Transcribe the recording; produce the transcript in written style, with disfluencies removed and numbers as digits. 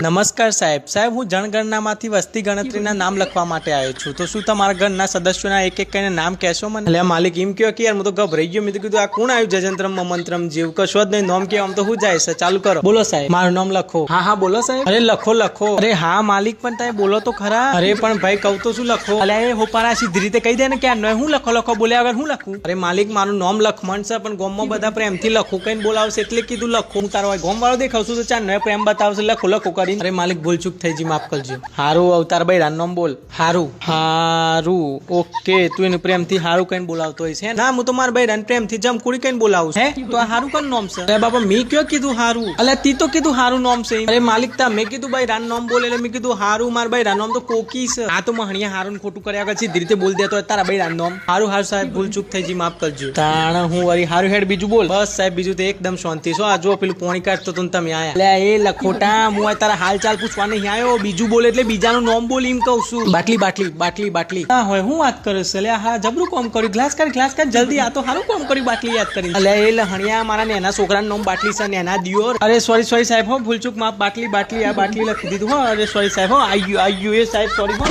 નમસ્કાર સાહેબ, હું જનગણનામાંથી વસ્તી ગણતરીના નામ લખવા માટે આવ્યો છું. તો શું તમારા ઘરના સદસ્યોના એક એક કઈને નામ કહેશો મને? એટલે માલિક એમ કહ્યો કે યાર હું તો ગભરાઈ ગયો. મેં તો કીધું આ કોણ આવ્યું જજંત્રમ મંત્રમ જેવું કશો જ નહીં. નામ કે આમ તો હું જાય છે. ચાલુ કરો. બોલો સાહેબ. મારું નામ લખો. હા બોલો સાહેબ. અરે લખો. અરે હા માલિક પણ તમે બોલો તો ખરા. અરે પણ ભાઈ કહું તો શું લખો? અલે એ હોપારા સીધી રીતે કહી દે ને કે આ હું લખો બોલ્યા વગર હું લખું? અરે માલિક મારું નામ લખમણ છે પણ ગોમમાં બધા પ્રેમથી લખું કઈને બોલાવશે એટલે કીધું લખો. હું તારો ગોમ વાળો દેખાવશું તો ચાર નવે પ્રેમ બતાવશે. લખો કરી. અરે માલિક ભૂલચૂક થઈ જી, માફ કરજો. હારું અવતાર ભાઈ નામ બોલ. હારું ઓકે. તું એને પ્રેમથી હારું કઈને બોલાવતો હોય છે? ના હું તો મારા ભાઈ પ્રેમથી જમકુડી કઈને બોલાવું છે. તો આ હારું કન નામ છે? અરે બાબા મેં કયો કીધું હારું? અલે તી તો કીધું હારું નામ છે. અરે માલિક તા મેં કીધું ભાઈ નામ બોલે એટલે મેં કીધું હારું. મારા ભાઈ નામ તો કોકી છે. આ તો મહણિયા હારું ખોટું કર્યા આગળ સીધી રીતે બોલ દેતો તારા ભાઈ નામ. હારું સાહેબ ભૂલચૂક થઈ જી, માફ કરજો. તાણ હું વળી હારું હેડ બીજું બોલ. બસ સાહેબ બીજું તો એકદમ શાંતિ છો. આ જો પેલું પોણી કાઢતો તો તમે આયા. એટલે એ લખોટા હું તારા હાલ ચાલ પૂછવા નહીં આવ્યો. બીજું બોલે એટલે બીજાનું નામ બોલ એમ કહું છું. બાટલી હા હોય હું વાત કરે છે? હા જબરું કામ કર્યું. ગ્લાસ કાઢ જલ્દી. આ તો સારું કામ કર્યું બાટલી યાદ કરી. એટલે એ લહણિયા મારા નેના છોકરાનું નામ બાટલી છે. નેના દિયોર. અરે સોરી સાહેબ હો ભૂલચૂક માફ. બાટલી આ બાટલી લખી દીધું હો. અરે સોરી સાહેબ હો. આઈ ગયું એ સાહેબ સોરી હો.